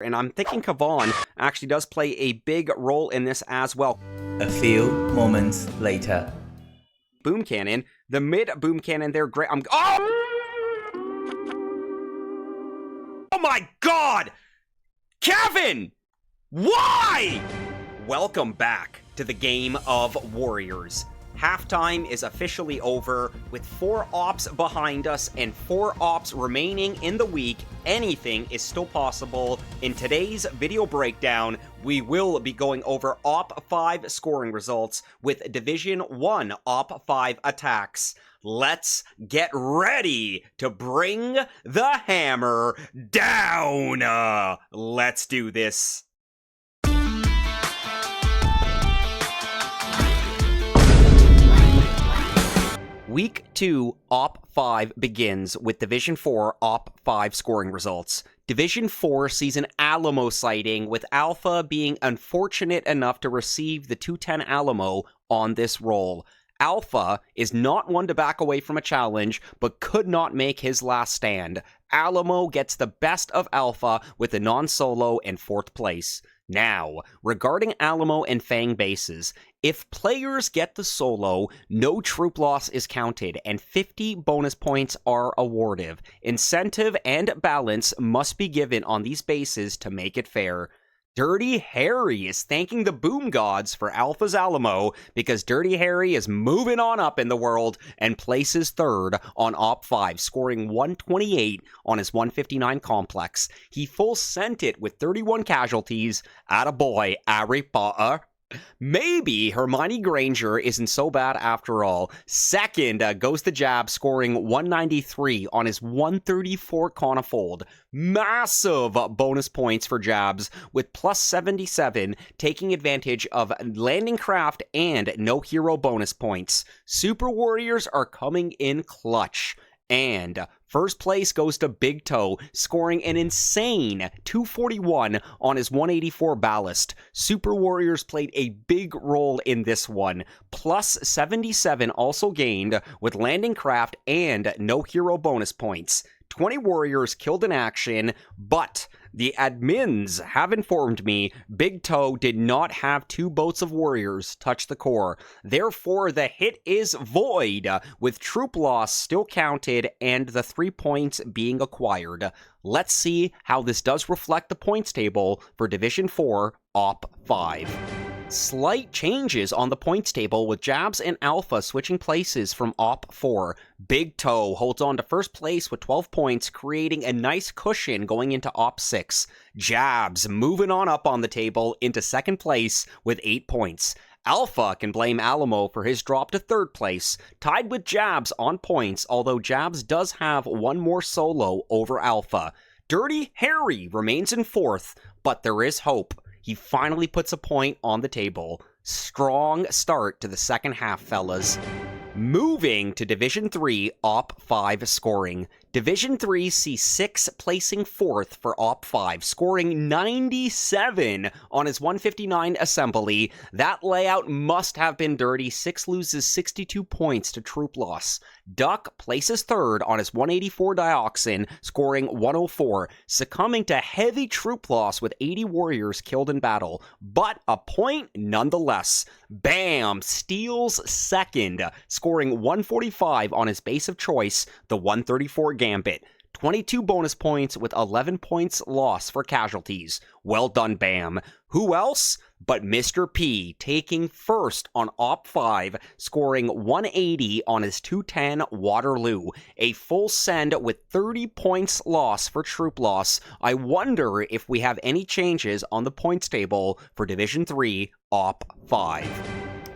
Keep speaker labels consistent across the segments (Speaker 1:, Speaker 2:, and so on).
Speaker 1: And I'm thinking Kavan actually does play a big role in this as well.
Speaker 2: A few moments later.
Speaker 1: Boom cannon, the mid boom cannon there, great. Oh my god! Kevin! Why? Welcome back to the game of Warriors. Halftime is officially over. With 4 ops behind us and 4 ops remaining in the week, anything is still possible. In today's video breakdown, we will be going over Op 5 scoring results with Division 1 Op 5 attacks. Let's get ready to bring the hammer down. Let's do this. Week 2 Op 5 begins with Division 4 Op 5 scoring results. Division 4 sees an Alamo sighting, with Alpha being unfortunate enough to receive the 210 Alamo on this roll. Alpha is not one to back away from a challenge, but could not make his last stand. Alamo gets the best of Alpha with a non-solo and 4th place. Now, regarding Alamo and Fang bases, if players get the solo, no troop loss is counted, and 50 bonus points are awarded. Incentive and balance must be given on these bases to make it fair. Dirty Harry is thanking the boom gods for Alpha's Alamo, because Dirty Harry is moving on up in the world and places 3rd on Op 5, scoring 128 on his 159 complex. He full sent it with 31 casualties. Attaboy, Harry Potter. Maybe Hermione Granger isn't so bad after all. 2nd goes to Jab, scoring 193 on his 134 Conifold. Massive bonus points for Jabs, with plus 77, taking advantage of landing craft and no hero bonus points. Super Warriors are coming in clutch. And 1st place goes to Big Toe, scoring an insane 241 on his 184 Ballast. Super Warriors played a big role in this one. Plus 77 also gained with landing craft and no hero bonus points. 20 Warriors killed in action, but the admins have informed me Big Toe did not have 2 boats of Warriors touch the core. Therefore, the hit is void, with troop loss still counted and the 3 points being acquired. Let's see how this does reflect the points table for Division 4 Op 5. Slight changes on the points table, with Jabs and Alpha switching places from Op 4. Big Toe holds on to 1st place with 12 points, creating a nice cushion going into Op 6. Jabs moving on up on the table into 2nd place with 8 points. Alpha can blame Alamo for his drop to 3rd place, tied with Jabs on points, although Jabs does have 1 more solo over Alpha. Dirty Harry remains in 4th, but there is hope. He finally puts a point on the table. Strong start to the 2nd half, fellas. Moving to Division 3 Op 5 scoring. Division 3 sees 6 placing 4th for Op 5, scoring 97 on his 159 Assembly. That layout must have been dirty. 6 loses 62 points to troop loss. Duck places 3rd on his 184 Dioxin, scoring 104, succumbing to heavy troop loss with 80 warriors killed in battle, but a point nonetheless. Bam steals 2nd, scoring 145 on his base of choice, the 134 Gambit. 22 bonus points with 11 points lost for casualties. Well done, Bam. Who else but Mr. P, taking 1st on Op 5, scoring 180 on his 210 Waterloo. A full send with 30 points lost for troop loss. I wonder if we have any changes on the points table for Division 3 Op 5.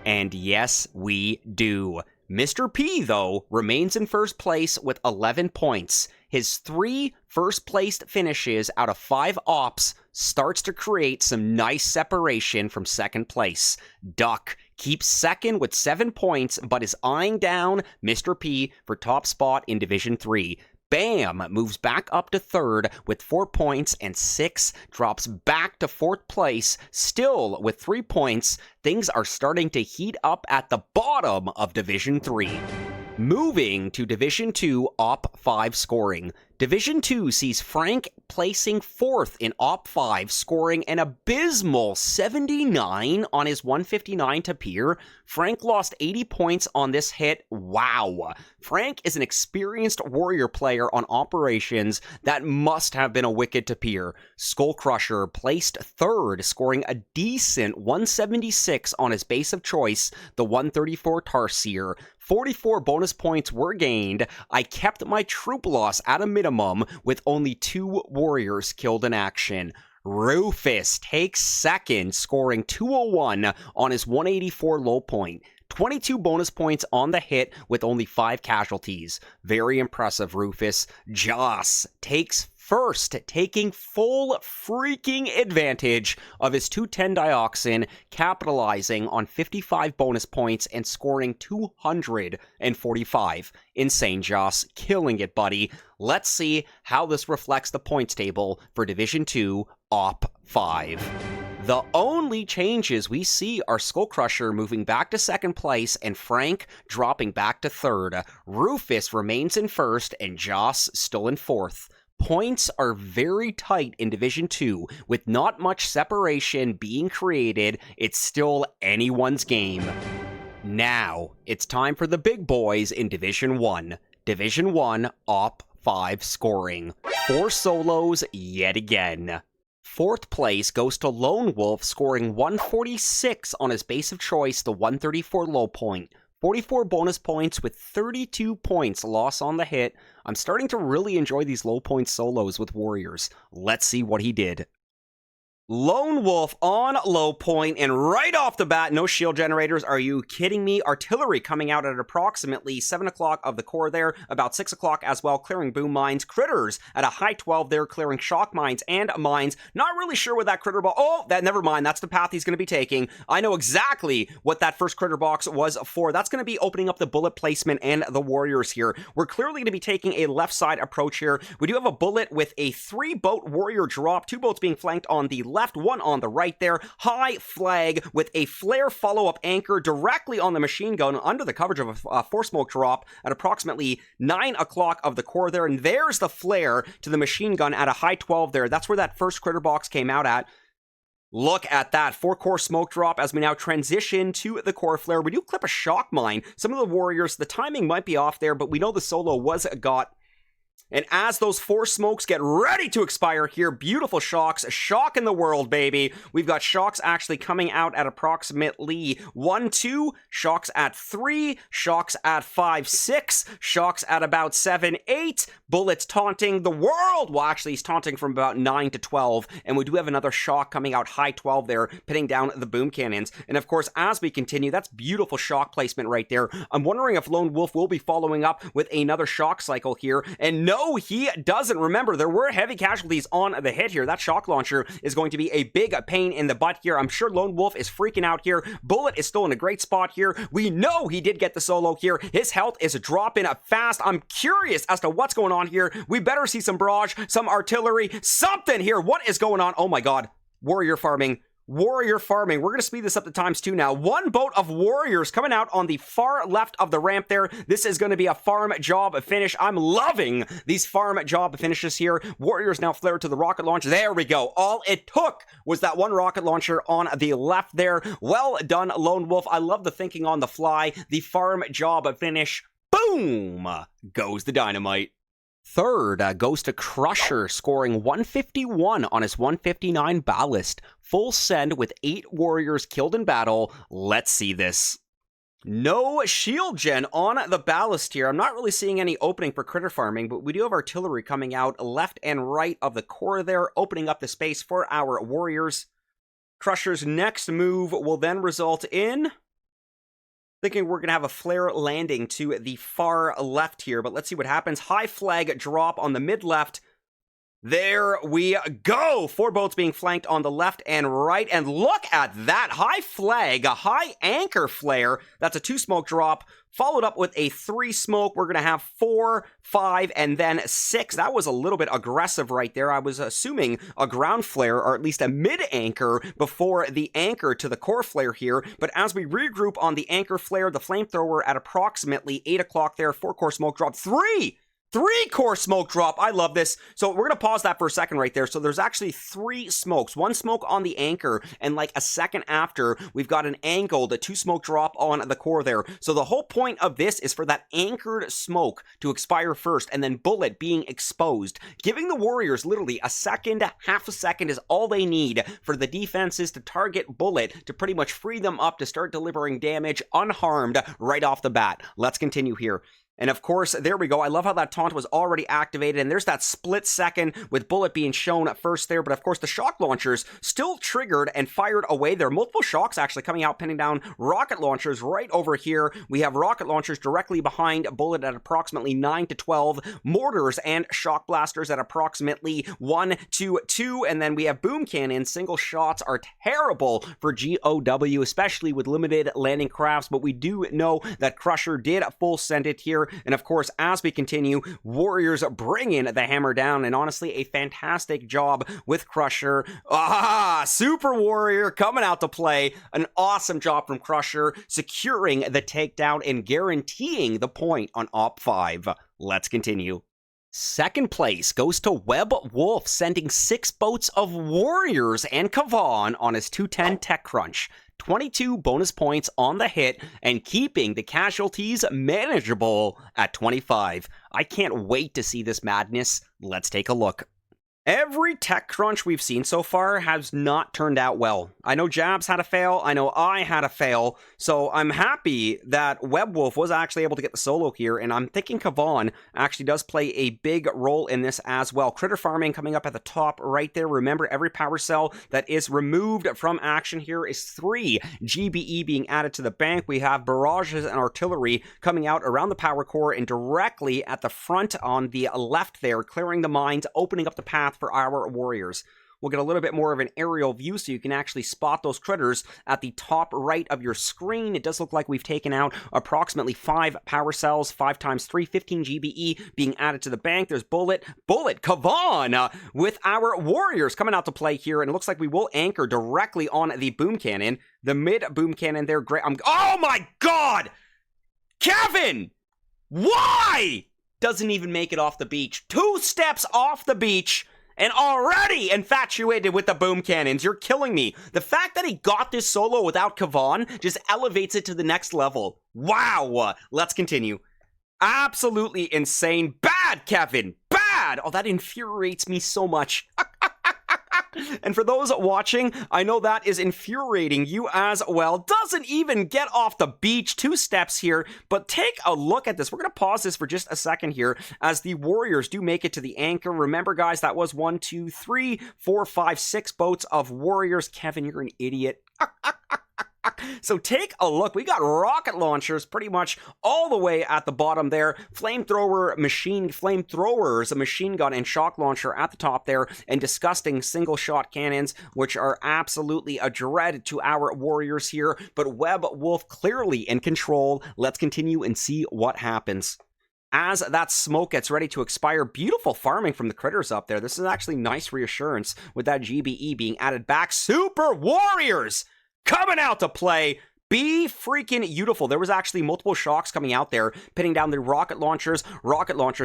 Speaker 1: And yes, we do. Mr. P, though, remains in 1st place with 11 points. His 3 first-placed finishes out of 5 ops starts to create some nice separation from 2nd place. Duck keeps 2nd with 7 points, but is eyeing down Mr. P for top spot in Division 3. Bam moves back up to 3rd with 4 points, and 6 drops back to 4th place, still with 3 points. Things are starting to heat up at the bottom of Division 3. Moving to Division 2 Op 5 scoring. Division 2 sees Frank placing 4th in Op 5, scoring an abysmal 79 on his 159 to Pier. Frank lost 80 points on this hit. Wow. Frank is an experienced warrior player on operations that must have been a wicked to Pier. SkullCrusher placed 3rd, scoring a decent 176 on his base of choice, the 134 Tarsier. 44 bonus points were gained. I kept my troop loss at a minimum with only 2 warriors killed in action. Rufus takes 2nd, scoring 201 on his 184 low point. 22 bonus points on the hit with only 5 casualties. Very impressive, Rufus. Joss takes 1st, taking full freaking advantage of his 210 dioxin, capitalizing on 55 bonus points and scoring 245. Insane, Joss. Killing it, buddy. Let's see how this reflects the points table for Division 2 Op 5. The only changes we see are SkullCrusher moving back to 2nd place and Frank dropping back to 3rd. Rufus remains in 1st and Joss still in 4th. Points are very tight in Division 2, with not much separation being created. It's still anyone's game. Now, it's time for the big boys in Division 1. Division 1 Op 5 scoring. 4 solos yet again. 4th place goes to Lonewolf, scoring 146 on his base of choice, the 134 low point. 44 bonus points with 32 points loss on the hit. I'm starting to really enjoy these low point solos with warriors. Let's see what he did. Lonewolf on low point, and right off the bat, no shield generators. Are you kidding me? Artillery coming out at approximately 7 o'clock of the core there, about 6 o'clock as well, clearing boom mines. Critters at a high 12 there, clearing shock mines and mines. Not really sure what that critter box... Oh, never mind. That's the path he's going to be taking. I know exactly what that first critter box was for. That's going to be opening up the bullet placement and the warriors here. We're clearly going to be taking a left side approach here. We do have a bullet with a 3-boat warrior drop, 2 boats being flanked on the left, one on the right there. High flag with a flare follow-up anchor directly on the machine gun under the coverage of a 4-smoke drop at approximately 9 o'clock of the core there. And there's the flare to the machine gun at a high 12 there. That's where that first critter box came out at. Look at that 4-core smoke drop as we now transition to the core flare. We do clip a shock mine. Some of the warriors, the timing might be off there, but we know the solo was got. And as those 4 smokes get ready to expire here, beautiful shocks, shock in the world, baby. We've got shocks actually coming out at approximately 1, 2, shocks at 3, shocks at 5, 6, shocks at about 7, 8, bullets taunting the world. Well, actually, he's taunting from about 9 to 12, and we do have another shock coming out high 12 there, pinning down the boom cannons. And of course, as we continue, that's beautiful shock placement right there. I'm wondering if Lonewolf will be following up with another shock cycle here, and no, he doesn't. Remember, there were heavy casualties on the hit here. That shock launcher is going to be a big pain in the butt here. I'm sure Lonewolf is freaking out here. Bullet is still in a great spot here. We know he did get the solo here. His health is dropping fast. I'm curious as to what's going on here. We better see some barrage, some artillery, something here. What is going on? Oh my god. Warrior farming. Warrior farming. We're going to speed this up to ×2 now. 1 boat of warriors coming out on the far left of the ramp there. This is going to be a farm job finish. I'm loving these farm job finishes here. Warriors now flare to the rocket launch. There we go. All it took was that 1 rocket launcher on the left there. Well done, Lonewolf. I love the thinking on the fly. The farm job finish. Boom! Goes the dynamite. 3rd goes to Krusher, scoring 151 on his 159 ballast. Full send with 8 warriors killed in battle. Let's see this. No shield gen on the ballast here. I'm not really seeing any opening for critter farming, but we do have artillery coming out left and right of the core there, opening up the space for our warriors. Krusher's next move will then result in... thinking we're going to have a flare landing to the far left here, but let's see what happens. High flag drop on the mid left. There we go. 4 boats being flanked on the left and right. And look at that high flag, a high anchor flare. That's a 2 smoke drop, followed up with a 3 smoke. We're going to have 4, 5, and then 6. That was a little bit aggressive right there. I was assuming a ground flare, or at least a mid-anchor, before the anchor to the core flare here. But as we regroup on the anchor flare, the flamethrower at approximately 8 o'clock there, 4 core smoke drop, 3 core smoke drop. I love this. So we're going to pause that for a second right there. So there's actually 3 smokes. 1 smoke on the anchor, and like a second after, we've got an angled 2 smoke drop on the core there. So the whole point of this is for that anchored smoke to expire first, and then bullet being exposed. Giving the Warriors literally a second, half a second is all they need for the defenses to target bullet to pretty much free them up to start delivering damage unharmed right off the bat. Let's continue here. And of course, there we go. I love how that taunt was already activated, and there's that split second with bullet being shown at first there, but of course the shock launchers still triggered and fired away. There are multiple shocks actually coming out, pinning down rocket launchers right over here. We have rocket launchers directly behind bullet at approximately 9 to 12, mortars and shock blasters at approximately 1 to 2, and then we have boom cannons. Single shots are terrible for GOW, especially with limited landing crafts, but we do know that Krusher did full send it here. And of course, as we continue, Warriors bring in the hammer down, and honestly, a fantastic job with Krusher. Super Warrior coming out to play. An awesome job from Krusher, securing the takedown and guaranteeing the point on Op 5. Let's continue. Second place goes to Lonewolf, sending 6 boats of Warriors and Kavan on his 210 Tech Crunch. 22 bonus points on the hit, and keeping the casualties manageable at 25. I can't wait to see this madness. Let's take a look. Every tech crunch we've seen so far has not turned out well. I know Jabs had a fail, I know I had a fail, so I'm happy that Lonewolf was actually able to get the solo here, and I'm thinking Kavan actually does play a big role in this as well. Critter farming coming up at the top right there. Remember, every power cell that is removed from action here is 3 GBE being added to the bank. We have barrages and artillery coming out around the power core and directly at the front on the left there, clearing the mines, opening up the path for our Warriors. We'll get a little bit more of an aerial view so you can actually spot those critters at the top right of your screen. It does look like we've taken out approximately 5 power cells, 5 times 3, 15 GBE being added to the bank. There's Bullet, Kavan with our Warriors coming out to play here, and it looks like we will anchor directly on the boom cannon. The mid boom cannon there, great. Oh my god! Kevin! Why? Doesn't even make it off the beach. 2 steps off the beach, and already infatuated with the boom cannons. You're killing me. The fact that he got this solo without Kavan just elevates it to the next level. Wow. Let's continue. Absolutely insane. Bad, Kevin. Bad. Oh, that infuriates me so much. And for those watching, I know that is infuriating you as well. Doesn't even get off the beach. 2 steps here, but take a look at this. We're going to pause this for just a second here as the Warriors do make it to the anchor. Remember, guys, that was 1, 2, 3, 4, 5, 6 boats of Warriors. Kevin, you're an idiot. So take a look. We got rocket launchers pretty much all the way at the bottom there. Flamethrowers, a machine gun, and shock launcher at the top there. And disgusting single shot cannons, which are absolutely a dread to our Warriors here. But Lonewolf clearly in control. Let's continue and see what happens. As that smoke gets ready to expire, beautiful farming from the critters up there. This is actually nice reassurance with that GBE being added back. Super Warriors coming out to play. Be freaking beautiful. There was actually multiple shocks coming out there, pinning down the rocket launchers,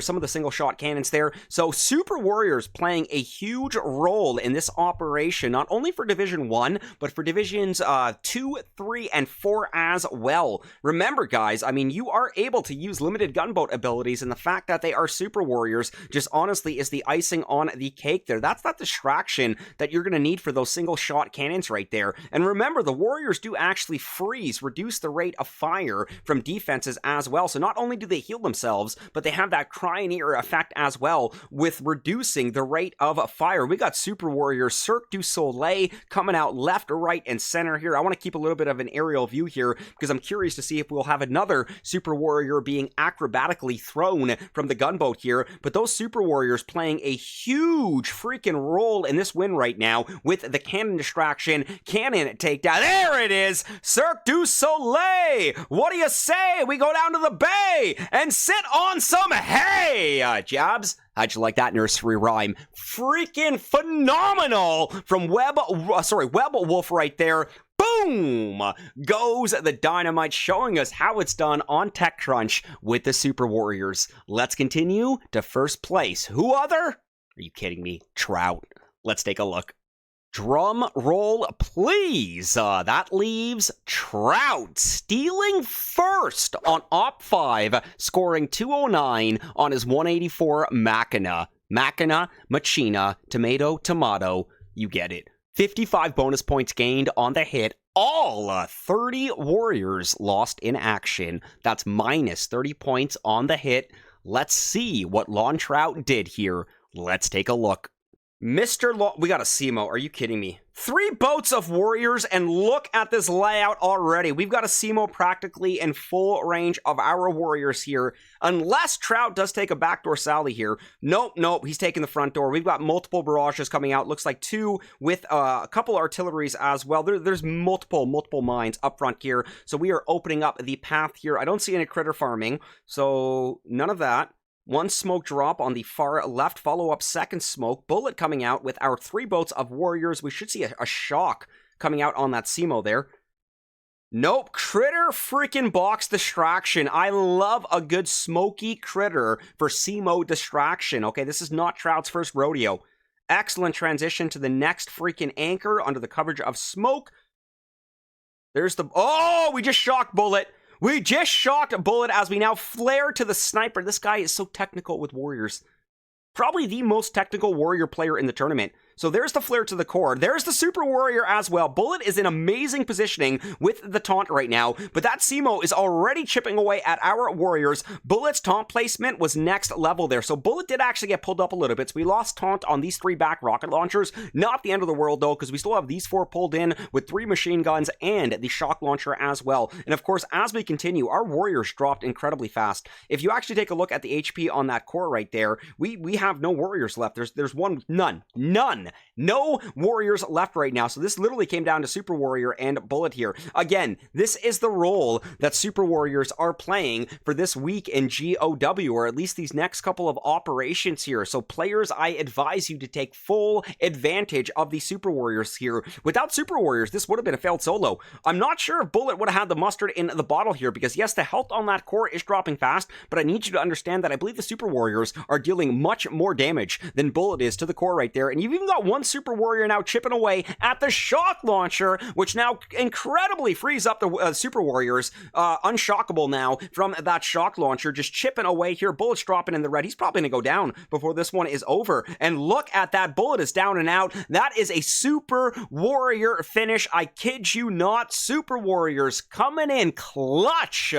Speaker 1: some of the single shot cannons there. So Super Warriors playing a huge role in this operation, not only for Division 1, but for Divisions 2, 3, and 4 as well. Remember, guys, I mean, you are able to use limited gunboat abilities, and the fact that they are Super Warriors just honestly is the icing on the cake there. That's that distraction that you're going to need for those single shot cannons right there. And remember, the Warriors do actually free freeze, reduce the rate of fire from defenses as well. So not only do they heal themselves, but they have that Cryoneer effect as well with reducing the rate of fire. We got Super Warrior Cirque du Soleil coming out left, right, and center here. I want to keep a little bit of an aerial view here because I'm curious to see if we'll have another Super Warrior being acrobatically thrown from the gunboat here. But those Super Warriors playing a huge freaking role in this win right now with the cannon distraction, cannon takedown. There it is! Cirque du Soleil! What do you say? We go down to the bay and sit on some hay! Jabs? How'd you like that nursery rhyme? Freaking phenomenal from Lonewolf right there. Boom! Goes the dynamite, showing us how it's done on TechCrunch with the Super Warriors. Let's continue to first place. Who other? Are you kidding me? Trout. Let's take a look. Drum roll, please. That leaves Trout stealing first on Op 5, scoring 209 on his 184 Machina. Machina, tomato, you get it. 55 bonus points gained on the hit. All 30 warriors lost in action. That's minus 30 points on the hit. Let's see what Lon Trout did here. Let's take a look. We got a SEMO. Are you kidding me? 3 boats of warriors, and look at this layout already. We've got a SEMO practically in full range of our warriors here. Unless Trout does take a backdoor Sally here. Nope, he's taking the front door. We've got multiple barrages coming out. Looks like 2 with a couple artilleries as well. There's multiple mines up front here. So we are opening up the path here. I don't see any critter farming, so none of that. 1 smoke drop on the far left, follow up second smoke, bullet coming out with our 3 boats of warriors. We should see a shock coming out on that SEMO there. Nope, critter freaking box distraction. I love a good smoky critter for SEMO distraction. Okay, this is not Trout's first rodeo. Excellent transition to the next freaking anchor under the coverage of smoke. There's the... Oh, we just shocked bullet. We just shocked a bullet as we now flare to the sniper. This guy is so technical with warriors. Probably the most technical warrior player in the tournament. So there's the flare to the core. There's the Super Warrior as well. Bullet is in amazing positioning with the taunt right now, but that SEMO is already chipping away at our warriors. Bullet's taunt placement was next level there. So Bullet did actually get pulled up a little bit. So we lost taunt on these 3 back rocket launchers. Not the end of the world though, because we still have these 4 pulled in with 3 machine guns and the shock launcher as well. And of course, as we continue, our warriors dropped incredibly fast. If you actually take a look at the HP on that core right there, we have no warriors left. There's none. No warriors left right now. So this literally came down to Super Warrior and Bullet here. Again, this is the role that Super Warriors are playing for this week in GOW, or at least these next couple of operations here. So players, I advise you to take full advantage of the Super Warriors here. Without Super Warriors, this would have been a failed solo. I'm not sure if Bullet would have had the mustard in the bottle here, because yes, the health on that core is dropping fast, but I need you to understand that I believe the Super Warriors are dealing much more damage than Bullet is to the core right there. And you've even got one Super Warrior now chipping away at the shock launcher, which now incredibly frees up the Super Warriors, unshockable now from that shock launcher, just chipping away here. Bullet's dropping in the red. He's probably gonna go down before this one is over. And look at that, Bullet is down and out. That is a Super Warrior finish. I kid you not. Super Warriors coming in clutch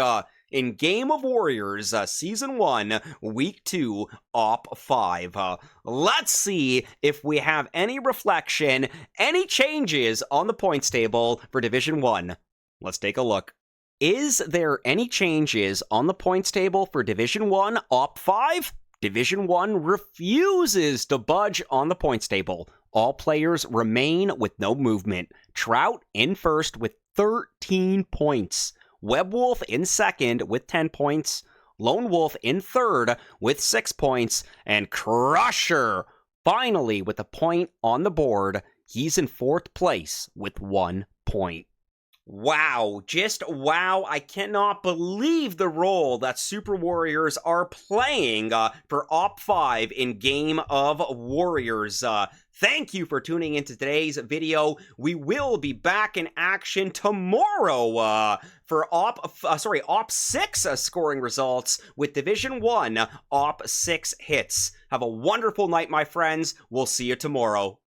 Speaker 1: in Game of Warriors, Season 1, Week 2, Op 5. Let's see if we have any reflection, any changes on the points table for Division 1. Let's take a look. Is there any changes on the points table for Division 1, Op 5? Division 1 refuses to budge on the points table. All players remain with no movement. Trout in first with 13 points. Webwolf in second with 10 points, Lonewolf in third with 6 points, and Krusher finally with a point on the board. He's in 4th place with 1 point. Wow, just wow. I cannot believe the role that Super Warriors are playing for Op 5 in Game of Warriors. Thank you for tuning into today's video. We will be back in action tomorrow for Op 6 scoring results with Division 1 Op 6 hits. Have a wonderful night, my friends. We'll see you tomorrow.